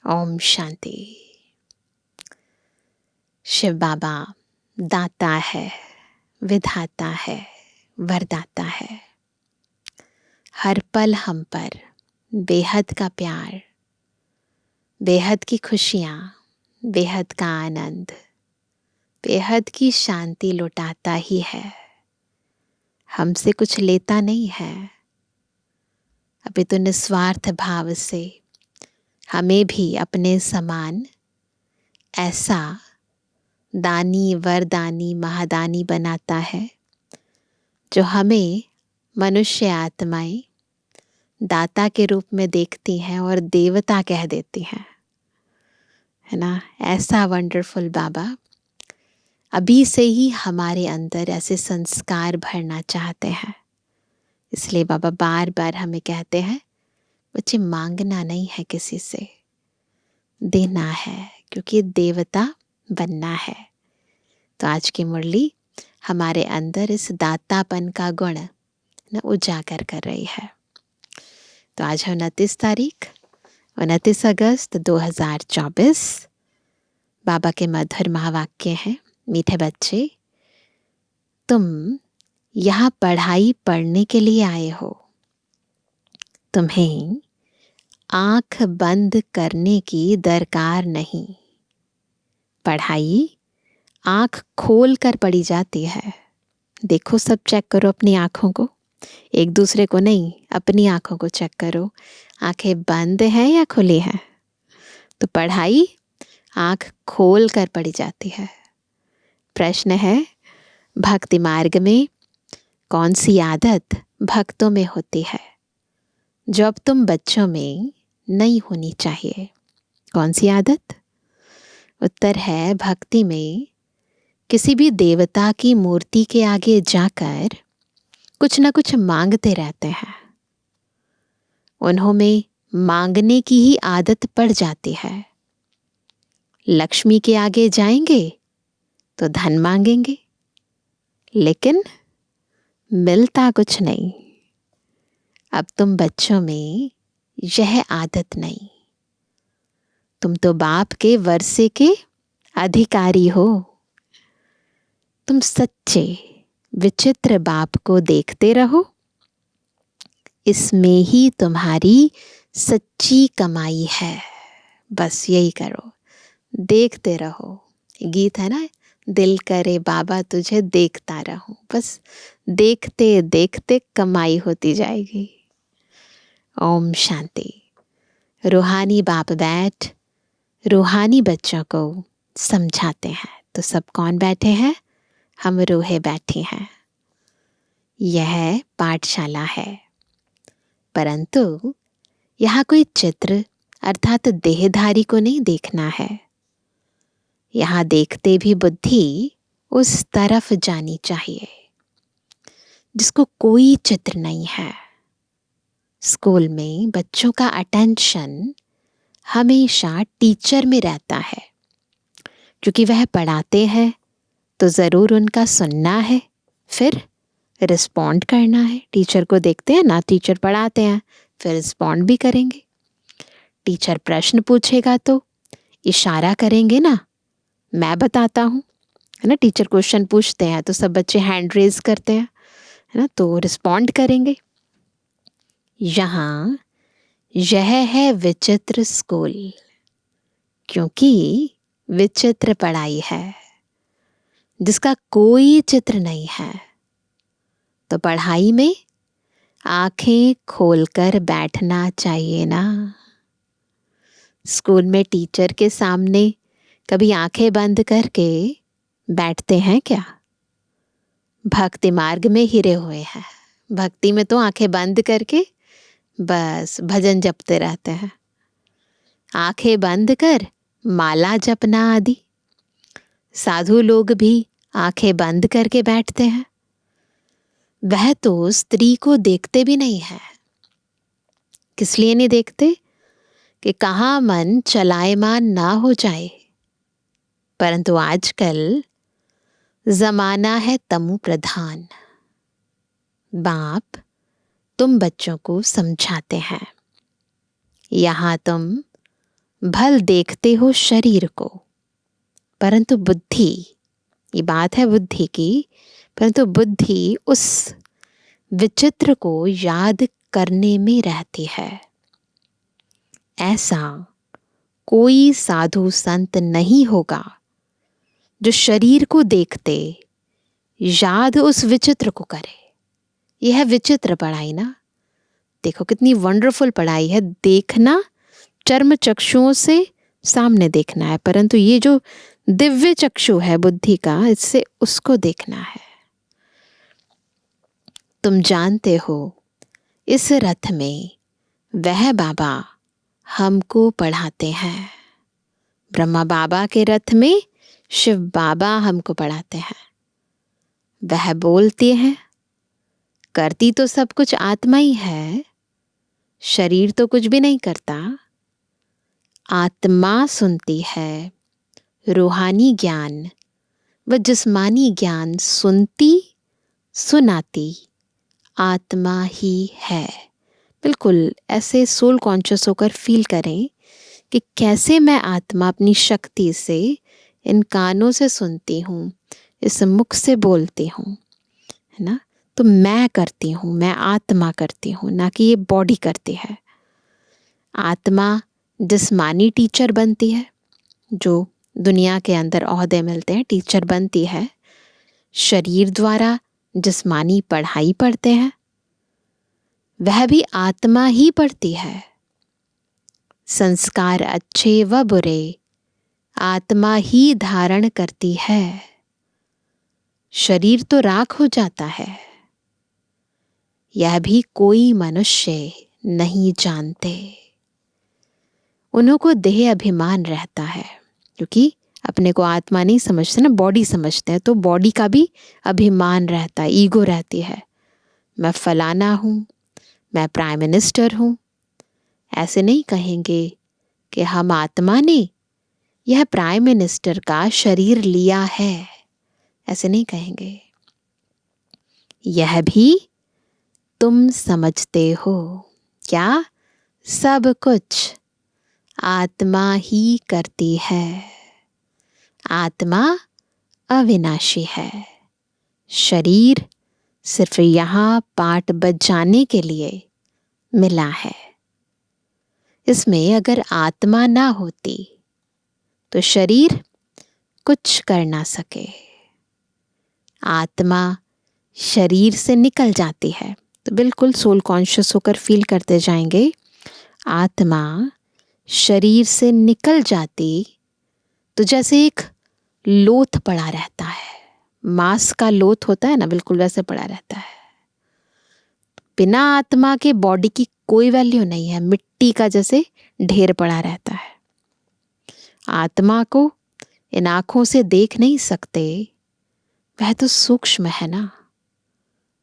ओम शांति। शिव बाबा दाता है, विधाता है, वरदाता है। हर पल हम पर बेहद का प्यार, बेहद की खुशियाँ, बेहद का आनंद, बेहद की शांति लुटाता ही है। हमसे कुछ लेता नहीं है, अभी तो निस्वार्थ भाव से हमें भी अपने समान ऐसा दानी, वरदानी, महादानी बनाता है जो हमें मनुष्य आत्माएं दाता के रूप में देखती हैं और देवता कह देती हैं, है ना। ऐसा वंडरफुल बाबा अभी से ही हमारे अंदर ऐसे संस्कार भरना चाहते हैं। इसलिए बाबा बार बार हमें कहते हैं, बच्चे मांगना नहीं है किसी से, देना है, क्योंकि देवता बनना है। तो आज की मुरली हमारे अंदर इस दातापन का गुण न उजागर कर रही है। तो आज है 29 अगस्त 2024। बाबा के मधुर महावाक्य हैं, मीठे बच्चे, तुम यहाँ पढ़ाई पढ़ने के लिए आए हो। तुम्हें आंख बंद करने की दरकार नहीं। पढ़ाई आंख खोल कर पढ़ी जाती है। देखो, सब चेक करो अपनी आंखों को, एक दूसरे को नहीं, अपनी आंखों को चेक करो। आंखें बंद हैं या खुली हैं? तो पढ़ाई आंख खोल कर पढ़ी जाती है। प्रश्न है, भक्ति मार्ग में कौन सी आदत भक्तों में होती है जो अब तुम बच्चों में नहीं होनी चाहिए? कौन सी आदत? उत्तर है, भक्ति में किसी भी देवता की मूर्ति के आगे जाकर कुछ न कुछ मांगते रहते हैं। उन्होंने मांगने की ही आदत पड़ जाती है। लक्ष्मी के आगे जाएंगे तो धन मांगेंगे, लेकिन मिलता कुछ नहीं। अब तुम बच्चों में यह आदत नहीं। तुम तो बाप के वर्षे के अधिकारी हो। तुम सच्चे विचित्र बाप को देखते रहो, इसमें ही तुम्हारी सच्ची कमाई है। बस यही करो, देखते रहो। गीत है ना, दिल करे बाबा तुझे देखता रहूं। बस देखते देखते कमाई होती जाएगी। ओम शांति। रूहानी बाप बैठ रूहानी बच्चों को समझाते हैं। तो सब कौन बैठे हैं? हम रूहें बैठी हैं। यह पाठशाला है, परंतु यहाँ कोई चित्र अर्थात देहधारी को नहीं देखना है। यहाँ देखते भी बुद्धि उस तरफ जानी चाहिए जिसको कोई चित्र नहीं है। स्कूल में बच्चों का अटेंशन हमेशा टीचर में रहता है, क्योंकि वह पढ़ाते हैं तो ज़रूर उनका सुनना है, फिर रिस्पॉन्ड करना है। टीचर को देखते हैं ना, टीचर पढ़ाते हैं, फिर रिस्पॉन्ड भी करेंगे। टीचर प्रश्न पूछेगा तो इशारा करेंगे ना, मैं बताता हूँ, है ना। टीचर क्वेश्चन पूछते हैं तो सब बच्चे हैंड रेज करते हैं, है ना, तो रिस्पॉन्ड करेंगे। यहाँ यह है विचित्र स्कूल, क्योंकि विचित्र पढ़ाई है जिसका कोई चित्र नहीं है। तो पढ़ाई में आंखें खोलकर बैठना चाहिए ना। स्कूल में टीचर के सामने कभी आंखें बंद करके बैठते हैं क्या? भक्ति मार्ग में हिरे हुए हैं। भक्ति में तो आंखें बंद करके बस भजन जपते रहते हैं। आंखें बंद कर माला जपना आदि। साधु लोग भी आंखें बंद करके बैठते हैं। वह तो स्त्री को देखते भी नहीं है। किस लिए नहीं देखते? कि कहाँ मन चलायमान ना हो जाए। परंतु आजकल जमाना है तमु प्रधान। बाप तुम बच्चों को समझाते हैं, यहाँ तुम भल देखते हो शरीर को, परंतु बुद्धि, ये बात है बुद्धि की, परंतु बुद्धि उस विचित्र को याद करने में रहती है। ऐसा कोई साधु संत नहीं होगा जो शरीर को देखते याद उस विचित्र को करे। यह है विचित्र पढ़ाई ना। देखो कितनी वंडरफुल पढ़ाई है। देखना चर्म चक्षुओं से सामने देखना है, परंतु ये जो दिव्य चक्षु है बुद्धि का, इससे उसको देखना है। तुम जानते हो इस रथ में वह बाबा हमको पढ़ाते हैं। ब्रह्मा बाबा के रथ में शिव बाबा हमको पढ़ाते हैं। वह बोलते हैं, करती तो सब कुछ आत्मा ही है, शरीर तो कुछ भी नहीं करता। आत्मा सुनती है, रूहानी ज्ञान व जिस्मानी ज्ञान सुनती सुनाती आत्मा ही है। बिल्कुल ऐसे सोल कॉन्शियस होकर फील करें कि कैसे मैं आत्मा अपनी शक्ति से इन कानों से सुनती हूँ, इस मुख से बोलती हूँ, है ना। तो मैं करती हूँ, मैं आत्मा करती हूँ, ना कि ये बॉडी करती है। आत्मा जिस्मानी टीचर बनती है, जो दुनिया के अंदर ओहदे मिलते हैं, टीचर बनती है। शरीर द्वारा जिस्मानी पढ़ाई पढ़ते हैं, वह भी आत्मा ही पढ़ती है। संस्कार अच्छे व बुरे आत्मा ही धारण करती है। शरीर तो राख हो जाता है, यह भी कोई मनुष्य नहीं जानते। उन्हों को देह अभिमान रहता है, क्योंकि अपने को आत्मा नहीं समझते ना, बॉडी समझते हैं, तो बॉडी का भी अभिमान रहता है, ईगो रहती है। मैं फलाना हूँ, मैं प्राइम मिनिस्टर हूँ। ऐसे नहीं कहेंगे कि हम आत्मा ने यह प्राइम मिनिस्टर का शरीर लिया है, ऐसे नहीं कहेंगे। यह भी तुम समझते हो क्या, सब कुछ आत्मा ही करती है। आत्मा अविनाशी है, शरीर सिर्फ यहाँ पाठ बजाने के लिए मिला है। इसमें अगर आत्मा ना होती तो शरीर कुछ कर ना सके। आत्मा शरीर से निकल जाती है, तो बिल्कुल सोल कॉन्शियस होकर फील करते जाएंगे। आत्मा शरीर से निकल जाती तो जैसे एक लोथ पड़ा रहता है, मांस का लोथ होता है ना, बिल्कुल वैसे पड़ा रहता है। बिना आत्मा के बॉडी की कोई वैल्यू नहीं है, मिट्टी का जैसे ढेर पड़ा रहता है। आत्मा को इन आंखों से देख नहीं सकते, वह तो सूक्ष्म है ना।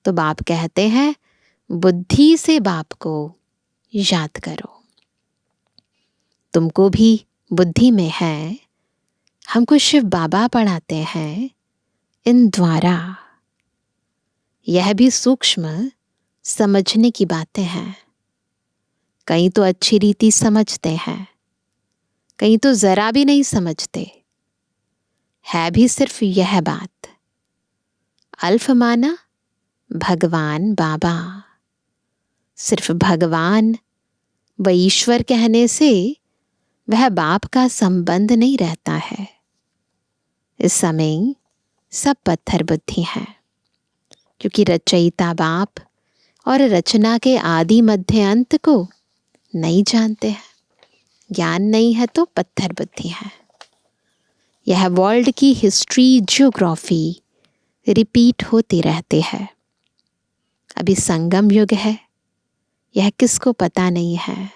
तो बाप कहते हैं बुद्धि से बाप को याद करो। तुमको भी बुद्धि में है, हमको शिव बाबा पढ़ाते हैं इन द्वारा। यह भी सूक्ष्म समझने की बातें हैं। कहीं तो अच्छी रीति समझते हैं, कहीं तो जरा भी नहीं समझते। है भी सिर्फ यह बात। अल्फ माना भगवान बाबा। सिर्फ भगवान व ईश्वर कहने से वह बाप का संबंध नहीं रहता है। इस समय सब पत्थर बुद्धि हैं, क्योंकि रचयिता बाप और रचना के आदि मध्य अंत को नहीं जानते हैं। ज्ञान नहीं है तो पत्थर बुद्धि है। यह वर्ल्ड की हिस्ट्री ज्योग्राफी रिपीट होती रहती है। अभी संगम युग है, यह किसको पता नहीं है,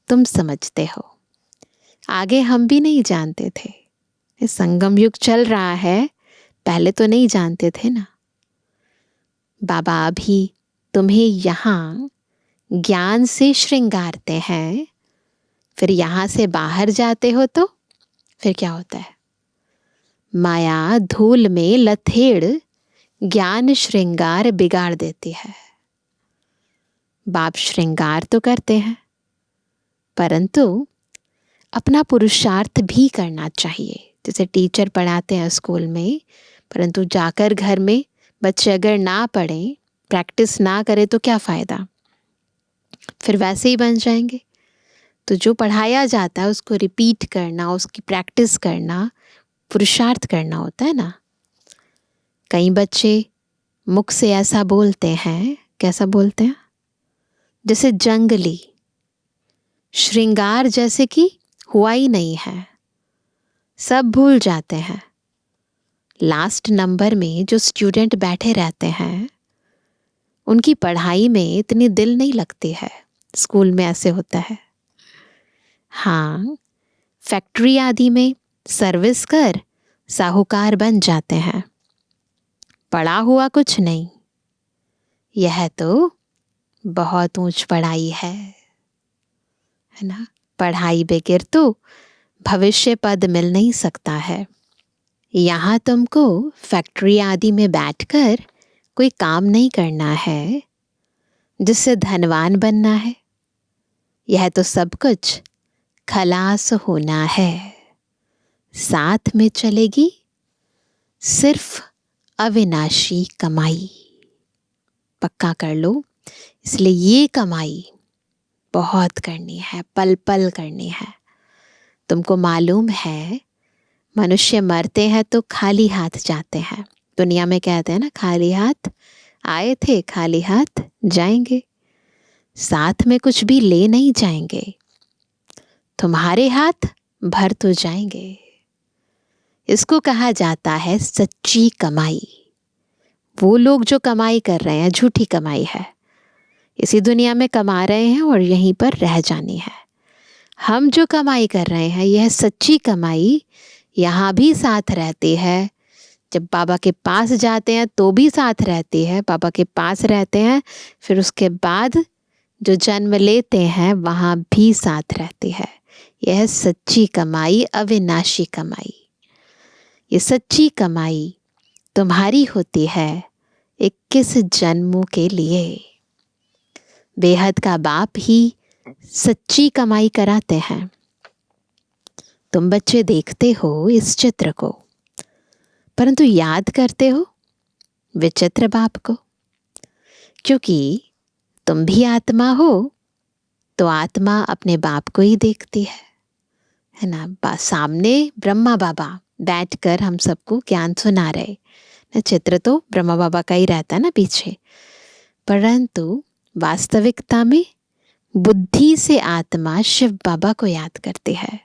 तुम समझते हो। आगे हम भी नहीं जानते थे। ये संगम युग चल रहा है, पहले तो नहीं जानते थे ना। बाबा अभी तुम्हें यहाँ ज्ञान से श्रृंगारते हैं, फिर यहाँ से बाहर जाते हो तो फिर क्या होता है। माया धूल में लथेड़ ज्ञान श्रृंगार बिगाड़ देती है। बाप श्रृंगार तो करते हैं, परंतु अपना पुरुषार्थ भी करना चाहिए। जैसे टीचर पढ़ाते हैं स्कूल में, परंतु जाकर घर में बच्चे अगर ना पढ़ें, प्रैक्टिस ना करें तो क्या फ़ायदा, फिर वैसे ही बन जाएंगे। तो जो पढ़ाया जाता है उसको रिपीट करना, उसकी प्रैक्टिस करना, पुरुषार्थ करना होता है ना। कई बच्चे मुख से ऐसा बोलते हैं, कैसा बोलते हैं, जैसे जंगली, श्रृंगार जैसे कि हुआ ही नहीं है, सब भूल जाते हैं। लास्ट नंबर में जो स्टूडेंट बैठे रहते हैं उनकी पढ़ाई में इतनी दिल नहीं लगती है। स्कूल में ऐसे होता है। हाँ, फैक्ट्री आदि में सर्विस कर साहूकार बन जाते हैं, पढ़ा हुआ कुछ नहीं। यह तो बहुत ऊंच पढ़ाई है ना। पढ़ाई बगैर तो भविष्य पद मिल नहीं सकता है। यहाँ तुमको फैक्ट्री आदि में बैठकर कोई काम नहीं करना है जिससे धनवान बनना है। यह तो सब कुछ खलास होना है। साथ में चलेगी सिर्फ अविनाशी कमाई। पक्का कर लो। इसलिए ये कमाई बहुत करनी है, पल पल करनी है। तुमको मालूम है मनुष्य मरते हैं तो खाली हाथ जाते हैं। दुनिया में कहते हैं ना, खाली हाथ आए थे खाली हाथ जाएंगे। साथ में कुछ भी ले नहीं जाएंगे। तुम्हारे हाथ भर तो जाएंगे। इसको कहा जाता है सच्ची कमाई। वो लोग जो कमाई कर रहे हैं झूठी कमाई है, इसी दुनिया में कमा रहे हैं और यहीं पर रह जानी है। हम जो कमाई कर रहे हैं यह सच्ची कमाई, यहाँ भी साथ रहती है। जब बाबा के पास जाते हैं तो भी साथ रहती है। बाबा के पास रहते हैं, फिर उसके बाद जो जन्म लेते हैं वहाँ भी साथ रहती है। यह सच्ची कमाई, अविनाशी कमाई। ये सच्ची कमाई तुम्हारी होती है 21 जन्मों के लिए। बेहद का बाप ही सच्ची कमाई कराते हैं। तुम बच्चे देखते हो इस चित्र को, परंतु याद करते हो विचित्र बाप को। क्योंकि तुम भी आत्मा हो तो आत्मा अपने बाप को ही देखती है ना। सामने ब्रह्मा बाबा बैठकर हम सबको ज्ञान सुना रहे ना। चित्र तो ब्रह्मा बाबा का ही रहता है ना पीछे, परंतु वास्तविकता में बुद्धि से आत्मा शिव बाबा को याद करती है,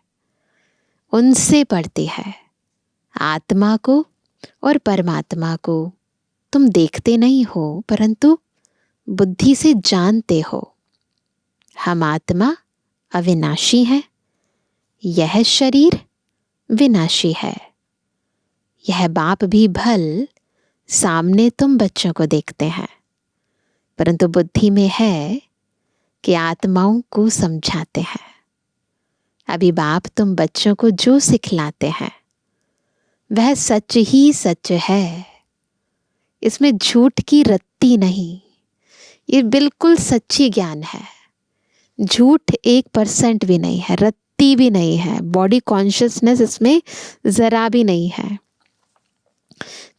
उनसे पढ़ती है। आत्मा को और परमात्मा को तुम देखते नहीं हो, परंतु बुद्धि से जानते हो। हम आत्मा अविनाशी है, यह शरीर विनाशी है। यह बाप भी भल सामने तुम बच्चों को देखते हैं, परंतु बुद्धि में है कि आत्माओं को समझाते हैं। अभी बाप तुम बच्चों को जो सिखलाते हैं वह सच ही सच है। इसमें झूठ की रत्ती नहीं। ये बिल्कुल सच्ची ज्ञान है। झूठ 1% भी नहीं है, रत्ती भी नहीं है। बॉडी कॉन्शियसनेस इसमें जरा भी नहीं है।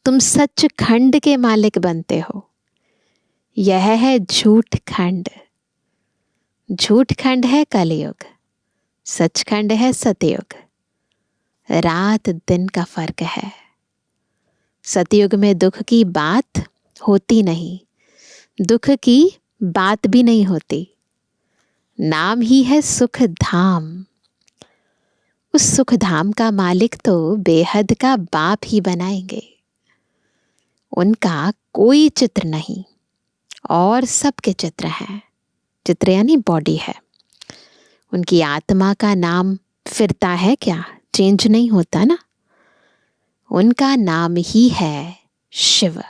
तुम सच खंड के मालिक बनते हो। यह है झूठ खंड। झूठ खंड है कलयुग, सचखंड है सतयुग। रात दिन का फर्क है। सतयुग में दुख की बात होती नहीं, दुख की बात भी नहीं होती। नाम ही है सुख धाम। उस सुख धाम का मालिक तो बेहद का बाप ही बनाएंगे। उनका कोई चित्र नहीं और सबके चित्र हैं। चित्र यानी बॉडी है। उनकी आत्मा का नाम फिरता है क्या, चेंज नहीं होता ना। उनका नाम ही है शिव,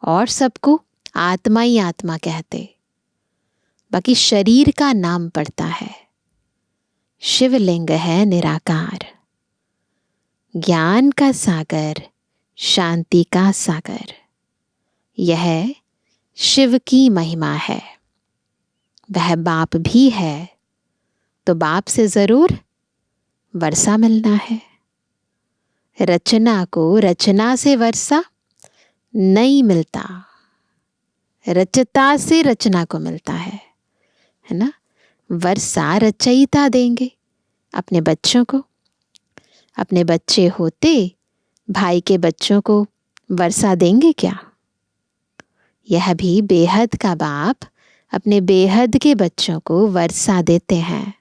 और सबको आत्मा ही आत्मा कहते। बाकी शरीर का नाम पड़ता है। शिवलिंग है निराकार, ज्ञान का सागर, शांति का सागर। यह शिव की महिमा है। वह बाप भी है, तो बाप से जरूर वर्षा मिलना है। रचना को रचना से वर्षा नहीं मिलता, रचता से रचना को मिलता है ना। वर्षा रचयिता देंगे अपने बच्चों को। अपने बच्चे होते भाई के बच्चों को वर्षा देंगे क्या? यह भी बेहद का बाप अपने बेहद के बच्चों को वर्षा देते हैं।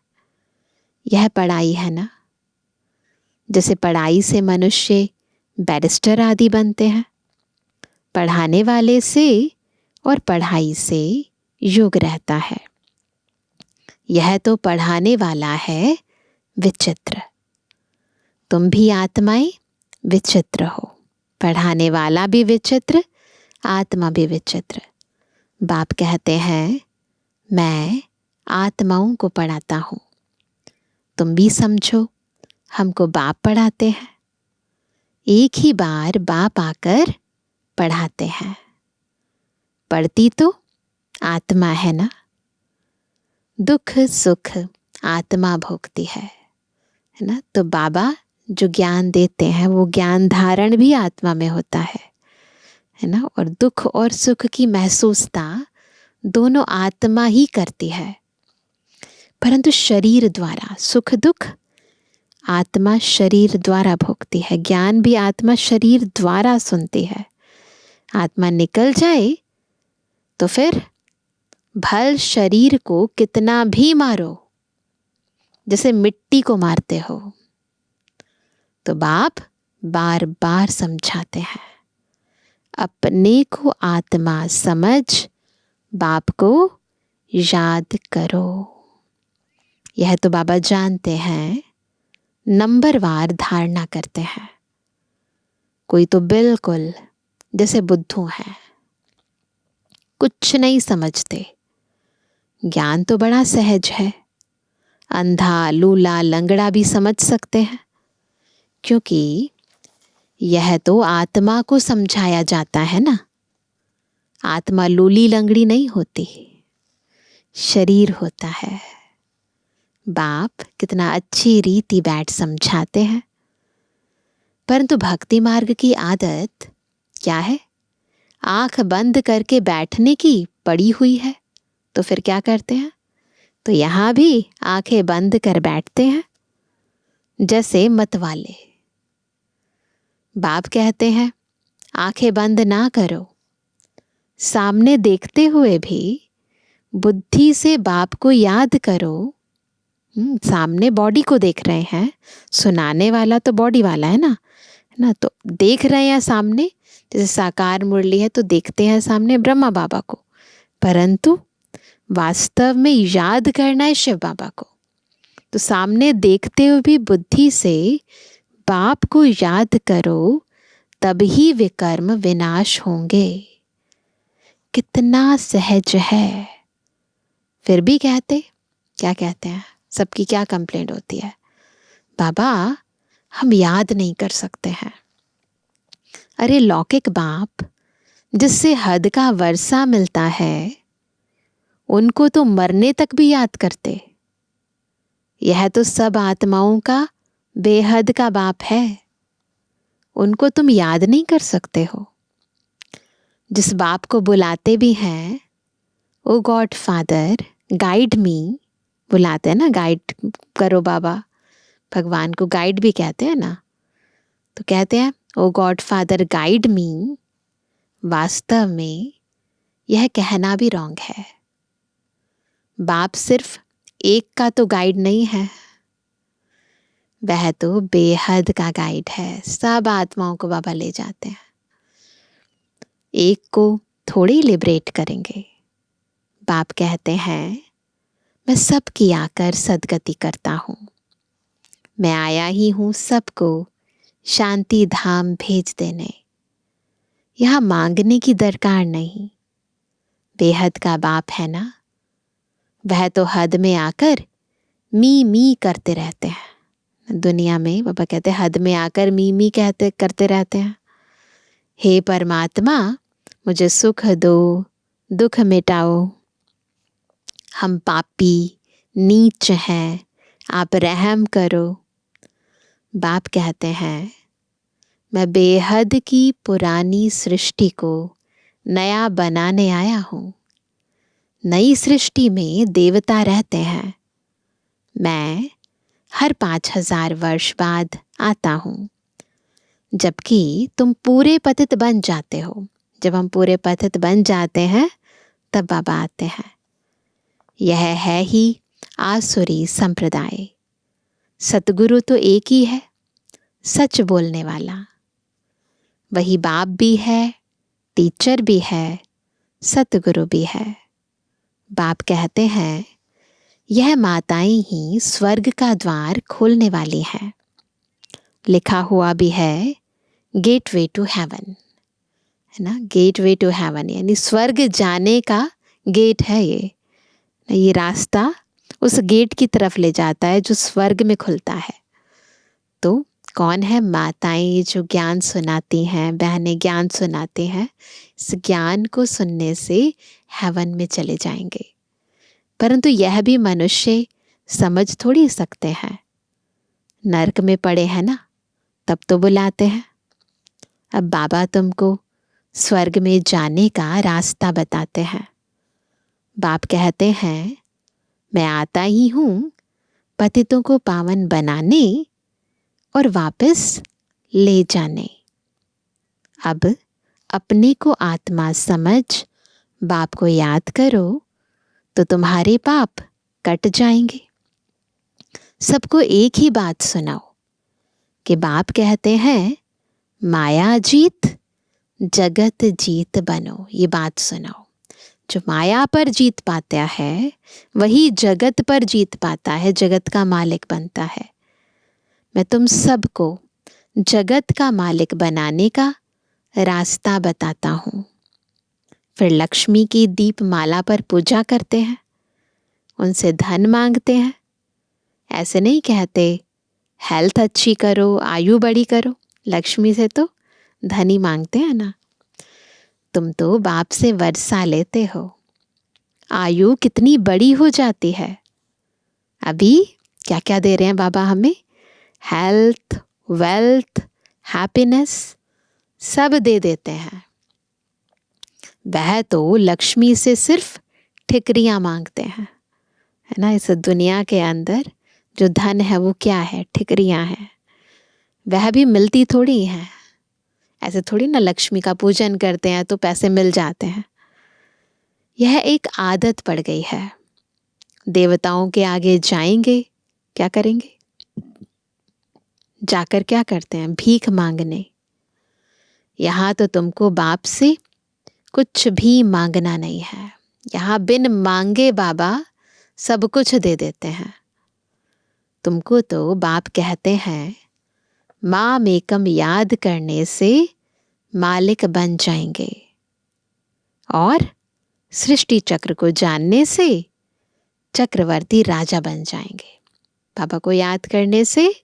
यह पढ़ाई है ना। जैसे पढ़ाई से मनुष्य बैरिस्टर आदि बनते हैं, पढ़ाने वाले से और पढ़ाई से योग रहता है। यह तो पढ़ाने वाला है विचित्र। तुम भी आत्माएं विचित्र हो, पढ़ाने वाला भी विचित्र, आत्मा भी विचित्र। बाप कहते हैं मैं आत्माओं को पढ़ाता हूँ। तुम भी समझो हमको बाप पढ़ाते हैं। एक ही बार बाप आकर पढ़ाते हैं। पढ़ती तो आत्मा है ना। दुख सुख आत्मा भोगती है ना। तो बाबा जो ज्ञान देते हैं वो ज्ञान धारण भी आत्मा में होता है ना। और दुख और सुख की महसूसता दोनों आत्मा ही करती है, परंतु शरीर द्वारा। सुख दुख आत्मा शरीर द्वारा भोगती है। ज्ञान भी आत्मा शरीर द्वारा सुनती है। आत्मा निकल जाए तो फिर भल शरीर को कितना भी मारो, जैसे मिट्टी को मारते हो। तो बाप बार बार समझाते हैं अपने को आत्मा समझ बाप को याद करो। यह तो बाबा जानते हैं, नंबरवार धारणा करते हैं। कोई तो बिल्कुल जैसे बुद्धू हैं, कुछ नहीं समझते। ज्ञान तो बड़ा सहज है, अंधा लूला लंगड़ा भी समझ सकते हैं, क्योंकि यह तो आत्मा को समझाया जाता है ना। आत्मा लूली लंगड़ी नहीं होती, शरीर होता है। बाप कितना अच्छी रीति बैठ समझाते हैं। परंतु भक्ति मार्ग की आदत क्या है? आंख बंद करके बैठने की पड़ी हुई है। तो फिर क्या करते हैं? तो यहां भी आंखें बंद कर बैठते हैं, जैसे मतवाले। बाप कहते हैं आंखें बंद ना करो, सामने देखते हुए भी बुद्धि से बाप को याद करो। सामने बॉडी को देख रहे हैं, सुनाने वाला तो बॉडी वाला है ना। तो देख रहे हैं सामने, जैसे साकार मुरली है तो देखते हैं सामने ब्रह्मा बाबा को, परंतु वास्तव में याद करना है शिव बाबा को। तो सामने देखते हुए भी बुद्धि से बाप को याद करो, तभी विकर्म विनाश होंगे। कितना सहज है। फिर भी कहते क्या कहते हैं? सबकी क्या कंप्लेंट होती है? बाबा हम याद नहीं कर सकते हैं। अरे लौकिक बाप जिससे हद का वर्षा मिलता है, उनको तो मरने तक भी याद करते। यह तो सब आत्माओं का बेहद का बाप है, उनको तुम याद नहीं कर सकते हो। जिस बाप को बुलाते भी हैं, ओ गॉड फादर गाइड मी, बुलाते हैं ना, गाइड करो बाबा। भगवान को गाइड भी कहते हैं ना। तो कहते हैं ओ गॉड फादर गाइड मी। वास्तव में यह कहना भी रॉन्ग है। बाप सिर्फ एक का तो गाइड नहीं है, वह तो बेहद का गाइड है। सब आत्माओं को बाबा ले जाते हैं, एक को थोड़ी लिबरेट करेंगे। बाप कहते हैं मैं सबकी आकर सदगति करता हूँ। मैं आया ही हूँ सबको शांति धाम भेज देने। यहाँ मांगने की दरकार नहीं। बेहद का बाप है ना, वह तो हद में आकर मी मी करते रहते हैं। दुनिया में बाबा कहते हैं हद में आकर मी मी करते रहते हैं। हे परमात्मा मुझे सुख दो, दुख मिटाओ, हम पापी नीच हैं, आप रहम करो। बाप कहते हैं, मैं बेहद की पुरानी सृष्टि को नया बनाने आया हूँ। नई सृष्टि में देवता रहते हैं। मैं हर 5000 वर्ष बाद आता हूँ, जबकि तुम पूरे पतित बन जाते हो। जब हम पूरे पतित बन जाते हैं तब बाबा आते हैं। यह है ही आसुरी संप्रदाय। सतगुरु तो एक ही है, सच बोलने वाला। वही बाप भी है, टीचर भी है, सतगुरु भी है। बाप कहते हैं, यह माताएं ही स्वर्ग का द्वार खोलने वाली हैं। लिखा हुआ भी है गेटवे टू हेवन, है ना। गेटवे टू हेवन यानी स्वर्ग जाने का गेट है ये रास्ता उस गेट की तरफ ले जाता है जो स्वर्ग में खुलता है। तो कौन है माताएं जो ज्ञान सुनाती हैं, बहनें ज्ञान सुनाती हैं। इस ज्ञान को सुनने से हेवन में चले जाएंगे। परंतु यह भी मनुष्य समझ थोड़ी सकते हैं। नरक में पड़े हैं ना, तब तो बुलाते हैं। अब बाबा तुमको स्वर्ग में जाने का रास्ता बताते हैं। बाप कहते हैं, मैं आता ही हूँ पतितों को पावन बनाने और वापस ले जाने। अब अपने को आत्मा समझ बाप को याद करो तो तुम्हारे पाप कट जाएंगे। सबको एक ही बात सुनाओ कि बाप कहते हैं, माया जीत जगत जीत बनो। ये बात सुनाओ। जो माया पर जीत पाता है वही जगत पर जीत पाता है, जगत का मालिक बनता है। मैं तुम सबको जगत का मालिक बनाने का रास्ता बताता हूँ। फिर लक्ष्मी की दीप माला पर पूजा करते हैं, उनसे धन मांगते हैं। ऐसे नहीं कहते हेल्थ अच्छी करो, आयु बड़ी करो। लक्ष्मी से तो धन ही मांगते हैं ना। तुम तो बाप से वर्षा लेते हो, आयु कितनी बड़ी हो जाती है। अभी क्या क्या दे रहे हैं बाबा हमें? हेल्थ, वेल्थ, हैप्पीनेस सब दे देते हैं। वह तो लक्ष्मी से सिर्फ ठिकरियां मांगते हैं, है ना। इस दुनिया के अंदर जो धन है वो क्या है? ठिकरियां हैं। वह भी मिलती थोड़ी हैं। ऐसे थोड़ी ना लक्ष्मी का पूजन करते हैं तो पैसे मिल जाते हैं। यह एक आदत पड़ गई है। देवताओं के आगे जाएंगे, क्या करेंगे? जाकर क्या करते हैं? भीख मांगने। यहाँ तो तुमको बाप से कुछ भी मांगना नहीं है। यहाँ बिन मांगे बाबा सब कुछ दे देते हैं। तुमको तो बाप कहते हैं, माम एकम याद करने से मालिक बन जाएंगे और सृष्टि चक्र को जानने से चक्रवर्ती राजा बन जाएंगे। बाबा को याद करने से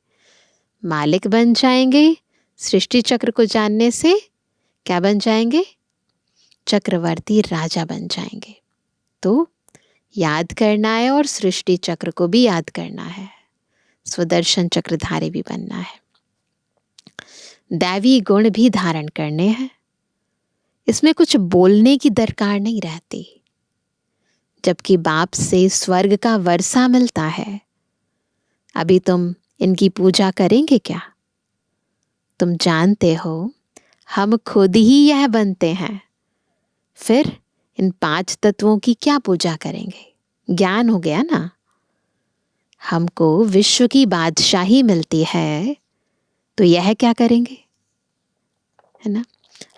मालिक बन जाएंगे, सृष्टि चक्र को जानने से क्या बन जाएंगे? चक्रवर्ती राजा बन जाएंगे। तो याद करना है और सृष्टि चक्र को भी याद करना है। स्वदर्शन चक्रधारी भी बनना है। दैवी गुण भी धारण करने हैं। इसमें कुछ बोलने की दरकार नहीं रहती। जबकि बाप से स्वर्ग का वर्षा मिलता है। अभी तुम इनकी पूजा करेंगे क्या? तुम जानते हो हम खुद ही यह बनते हैं। फिर इन 5 तत्वों की क्या पूजा करेंगे? ज्ञान हो गया ना। हमको विश्व की बादशाही मिलती है तो यह क्या करेंगे, है ना।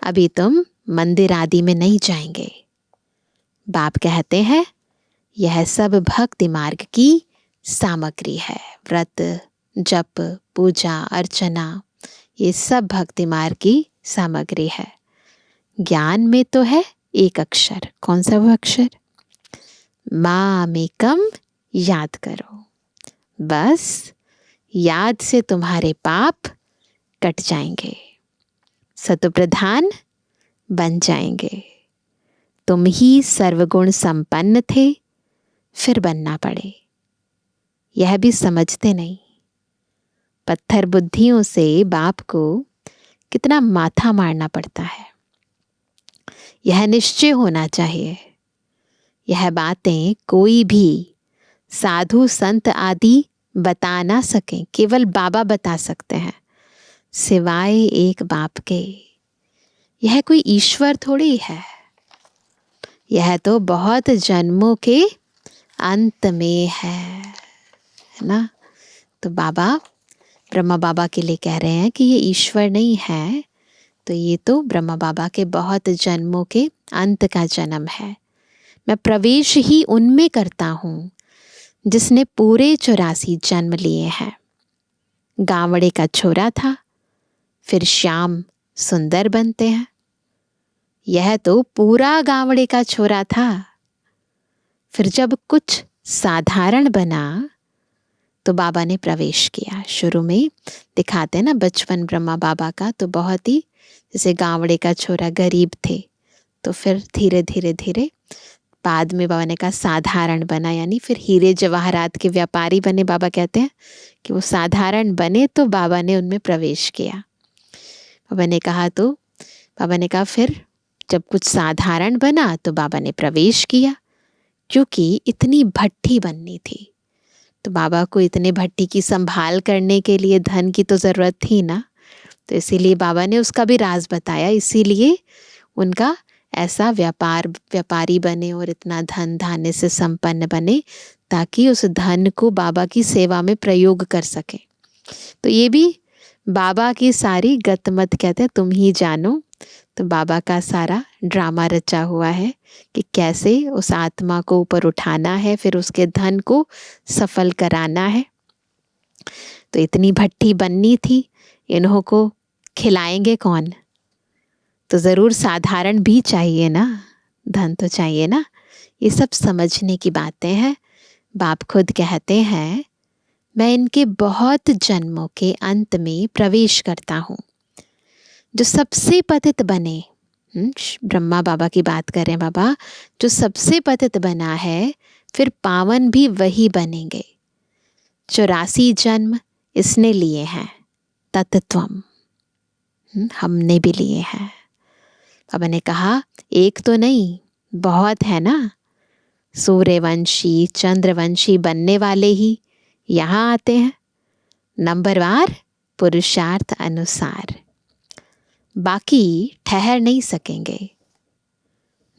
अभी तुम मंदिर आदि में नहीं जाएंगे। बाप कहते हैं यह सब भक्ति मार्ग की सामग्री है। व्रत, जप, पूजा, अर्चना ये सब भक्ति मार्ग की सामग्री है। ज्ञान में तो है एक अक्षर। कौन सा वो अक्षर? मामेकम याद करो। बस याद से तुम्हारे पाप कट जाएंगे, सतोप्रधान बन जाएंगे। तुम ही सर्वगुण संपन्न थे, फिर बनना पड़े। यह भी समझते नहीं। पत्थर बुद्धियों से बाप को कितना माथा मारना पड़ता है। यह निश्चय होना चाहिए, यह बातें कोई भी साधु संत आदि बता ना सकें, केवल बाबा बता सकते हैं, सिवाय एक बाप के। यह कोई ईश्वर थोड़ी है, यह तो बहुत जन्मों के अंत में है ना। तो बाबा, ब्रह्मा बाबा के लिए कह रहे हैं कि ये ईश्वर नहीं है, तो ये तो ब्रह्मा बाबा के बहुत जन्मों के अंत का जन्म है। मैं प्रवेश ही उनमें करता हूँ जिसने पूरे 84 जन्म लिए हैं। गावड़े का छोरा था, फिर श्याम सुंदर बनते हैं। यह तो पूरा गावड़े का छोरा था, फिर जब कुछ साधारण बना तो बाबा ने प्रवेश किया। शुरू में दिखाते हैं ना बचपन ब्रह्मा बाबा का, तो बहुत ही जैसे गावड़े का छोरा गरीब थे, तो फिर धीरे धीरे धीरे बाद में बाबा ने कहा साधारण बना, यानी फिर हीरे जवाहरात के व्यापारी बने। बाबा कहते हैं कि वो साधारण बने तो बाबा ने उनमें प्रवेश किया। बाबा ने कहा तो बाबा ने कहा फिर जब कुछ साधारण बना तो बाबा ने प्रवेश किया, क्योंकि इतनी भट्ठी बननी थी। तो बाबा को इतने भट्टी की संभाल करने के लिए धन की तो ज़रूरत थी ना, तो इसीलिए बाबा ने उसका भी राज बताया। इसीलिए उनका ऐसा व्यापारी बने और इतना धन धान्य से संपन्न बने, ताकि उस धन को बाबा की सेवा में प्रयोग कर सके। तो ये भी बाबा की सारी गतमत कहते हैं, तुम ही जानो। तो बाबा का सारा ड्रामा रचा हुआ है कि कैसे उस आत्मा को ऊपर उठाना है, फिर उसके धन को सफल कराना है। तो इतनी भट्टी बननी थी, इन्हों को खिलाएंगे कौन? तो ज़रूर साधारण भी चाहिए ना, धन तो चाहिए ना। ये सब समझने की बातें हैं। बाप खुद कहते हैं, मैं इनके बहुत जन्मों के अंत में प्रवेश करता हूँ। जो सबसे पतित बने, ब्रह्मा बाबा की बात करें बाबा, जो सबसे पतित बना है फिर पावन भी वही बनेंगे। 84 जन्म इसने लिए हैं, तत्त्वम हमने भी लिए हैं। बाबा ने कहा एक तो नहीं, बहुत है ना। सूर्यवंशी चंद्रवंशी बनने वाले ही यहाँ आते हैं, नंबरवार पुरुषार्थ अनुसार। बाकी ठहर नहीं सकेंगे।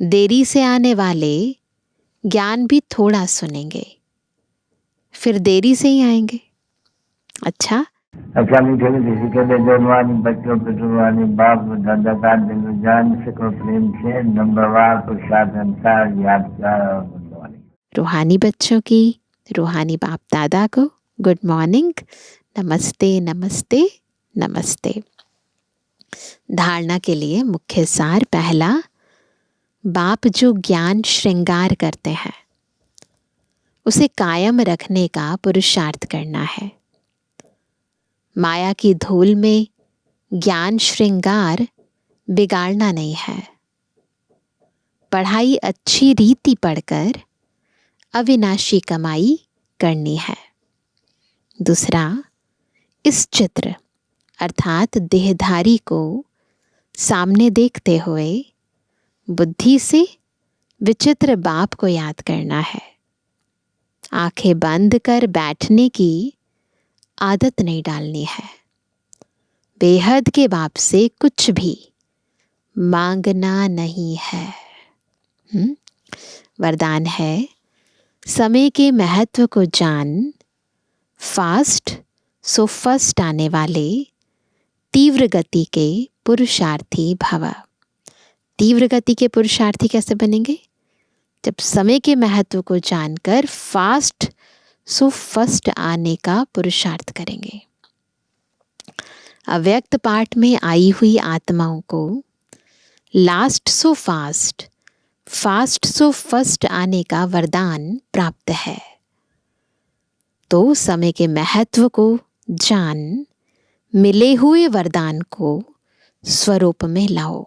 देरी से आने वाले ज्ञान भी थोड़ा सुनेंगे, फिर देरी से ही आएंगे। अच्छा मीठे मीठे के जवानी बच्चों पे जुबानी बाप दादा का दिल जान सको प्रेम से नंबरवार पुरुषार्थ अनुसार याद कर। रूहानी बच्चों की रूहानी बाप दादा को गुड मॉर्निंग, नमस्ते नमस्ते नमस्ते। धारणा के लिए मुख्य सार पहला, बाप जो ज्ञान श्रृंगार करते हैं उसे कायम रखने का पुरुषार्थ करना है। माया की धूल में ज्ञान श्रृंगार बिगाड़ना नहीं है। पढ़ाई अच्छी रीति पढ़कर अविनाशी कमाई करनी है। दूसरा, इस चित्र अर्थात देहधारी को सामने देखते हुए बुद्धि से विचित्र बाप को याद करना है। आंखें बंद कर बैठने की आदत नहीं डालनी है। बेहद के बाप से कुछ भी मांगना नहीं है। वरदान है, समय के महत्व को जान, फास्ट सो फर्स्ट आने वाले तीव्र गति के पुरुषार्थी भव। तीव्र गति के पुरुषार्थी कैसे बनेंगे? जब समय के महत्व को जानकर फास्ट सो फर्स्ट आने का पुरुषार्थ करेंगे। अव्यक्त पाठ में आई हुई आत्माओं को last so fast, fast so first आने का वरदान प्राप्त है। तो समय के महत्व को जान, मिले हुए वरदान को स्वरूप में लाओ।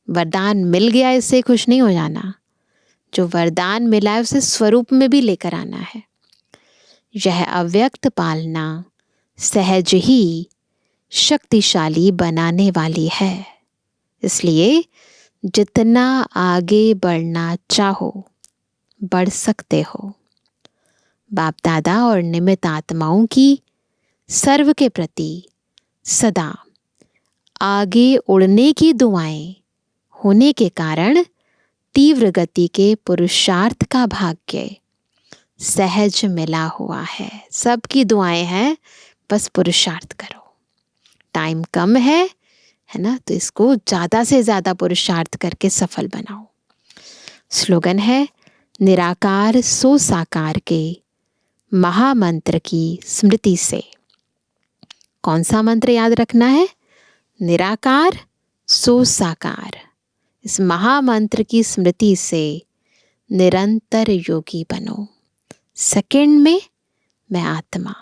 वरदान मिल गया इससे खुश नहीं हो जाना, जो वरदान मिला है उसे स्वरूप में भी लेकर आना है। यह अव्यक्त पालना सहज ही शक्तिशाली बनाने वाली है। इसलिए जितना आगे बढ़ना चाहो बढ़ सकते हो। बाप दादा और निमित्त आत्माओं की सर्व के प्रति सदा आगे उड़ने की दुआएं होने के कारण तीव्र गति के पुरुषार्थ का भाग्य सहज मिला हुआ है। सबकी दुआएं हैं, बस पुरुषार्थ करो। टाइम कम है ना, तो इसको ज़्यादा से ज़्यादा पुरुषार्थ करके सफल बनाओ। स्लोगन है, निराकार सो साकार के महामंत्र की स्मृति से। कौन सा मंत्र याद रखना है? निराकार सो साकार। इस महामंत्र की स्मृति से निरंतर योगी बनो। सेकंड में मैं आत्मा,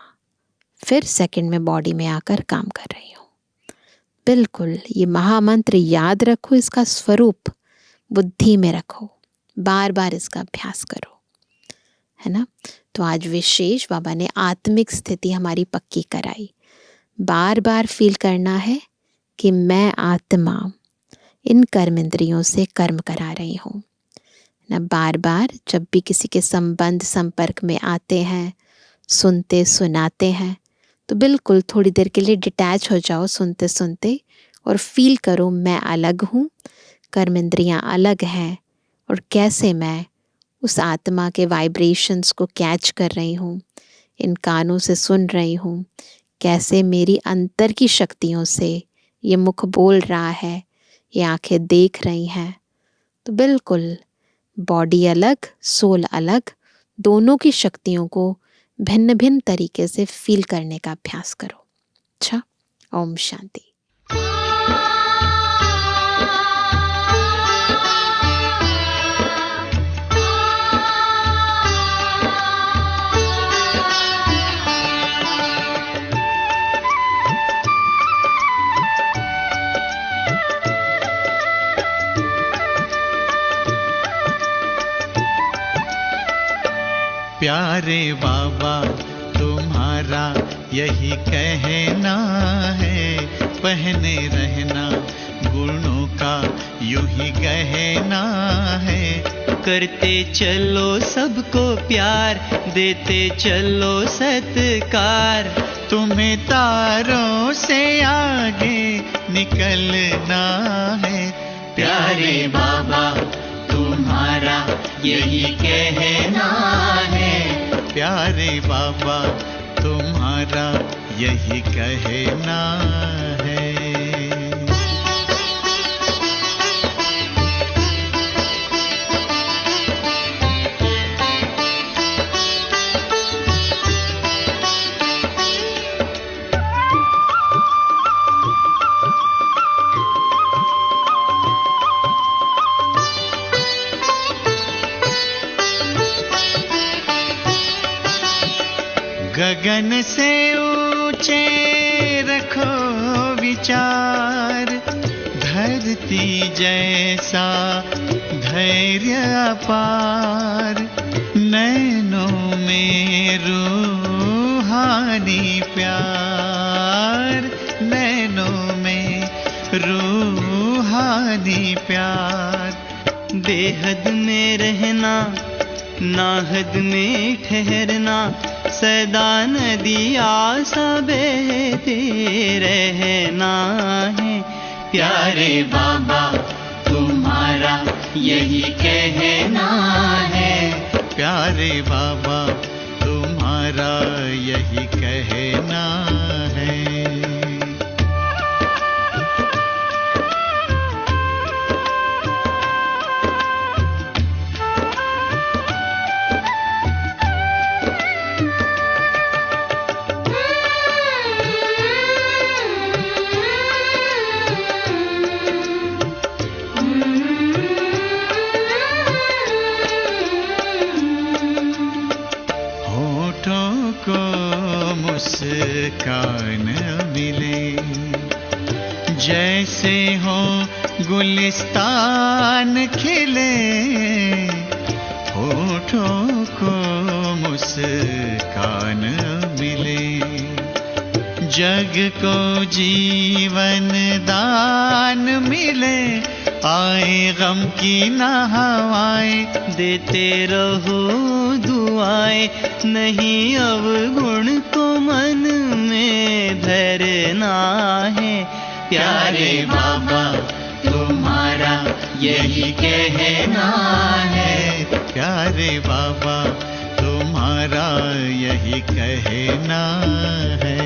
फिर सेकंड में बॉडी में आकर काम कर रही हूँ। बिल्कुल ये महामंत्र याद रखो, इसका स्वरूप बुद्धि में रखो, बार बार इसका अभ्यास करो, है ना। तो आज विशेष बाबा ने आत्मिक स्थिति हमारी पक्की कराई। बार बार फील करना है कि मैं आत्मा इन कर्म इंद्रियों से कर्म करा रही हूँ ना। बार बार जब भी किसी के संबंध संपर्क में आते हैं, सुनते सुनाते हैं, तो बिल्कुल थोड़ी देर के लिए डिटैच हो जाओ सुनते सुनते, और फील करो मैं अलग हूँ, कर्म इंद्रियाँ अलग हैं, और कैसे मैं उस आत्मा के वाइब्रेशंस को कैच कर रही हूँ, इन कानों से सुन रही हूँ, कैसे मेरी अंतर की शक्तियों से ये मुख बोल रहा है, ये आंखें देख रही हैं। तो बिल्कुल बॉडी अलग, सोल अलग, दोनों की शक्तियों को भिन्न भिन्न तरीके से फील करने का अभ्यास करो। अच्छा, ओम शांति। प्यारे बाबा तुम्हारा यही कहना है, पहने रहना गुणों का यूं ही गहना है। करते चलो सबको प्यार, देते चलो सत्कार, तुम्हें तारों से आगे निकलना है। प्यारे बाबा तुम्हारा यही कहना है, प्यारे बाबा तुम्हारा यही कहना है। गगन से ऊंचे रखो विचार, धरती जैसा धैर्य अपार, नैनों में रूहानी प्यार, नैनों में रूहानी प्यार। बेहद में रहना, नाहद में ठहरना, सदा नदिया सा बहते रहना है। प्यारे बाबा तुम्हारा यही कहना है, प्यारे बाबा तुम्हारा यही कहना है। मुस्कान मिले जैसे हो गुलिस्तान खिले, होठों को मुस्कान मिले जग को जीवन दान मिले, आए गम की न हवाएं, देते रहो दुआएं, नहीं अवगुण को मन में धरना है। प्यारे बाबा तुम्हारा यही कहना है, प्यारे बाबा तुम्हारा यही कहना है।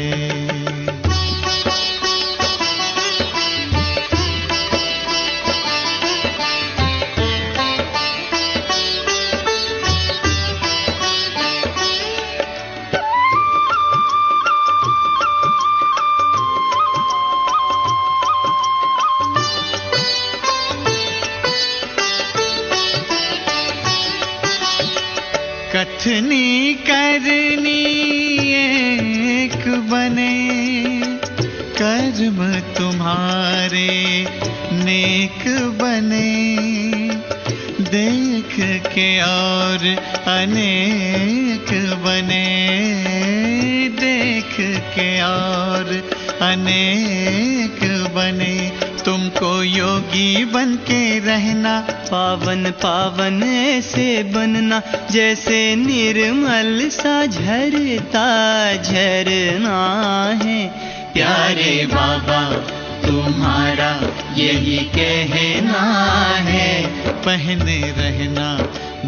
कथनी करनी एक बने, कर्म तुम्हारे नेक बने, देख के और अनेक बने, देख के और अनेक बने। तुमको योगी बन के रहना, पावन पावन ऐसे बनना, जैसे निर्मल सा झरता झरना है। प्यारे बाबा तुम्हारा यही कहना है, पहने रहना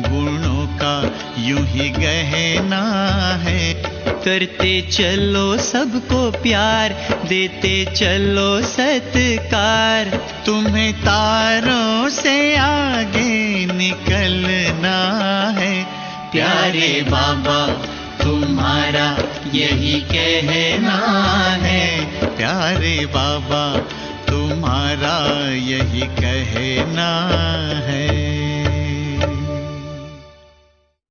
गुणों का यूं ही गहना है। करते चलो सबको प्यार, देते चलो सत्कार, तुम्हें तारों से आगे निकलना है। प्यारे बाबा तुम्हारा यही कहना है, प्यारे बाबा तुम्हारा यही कहना है।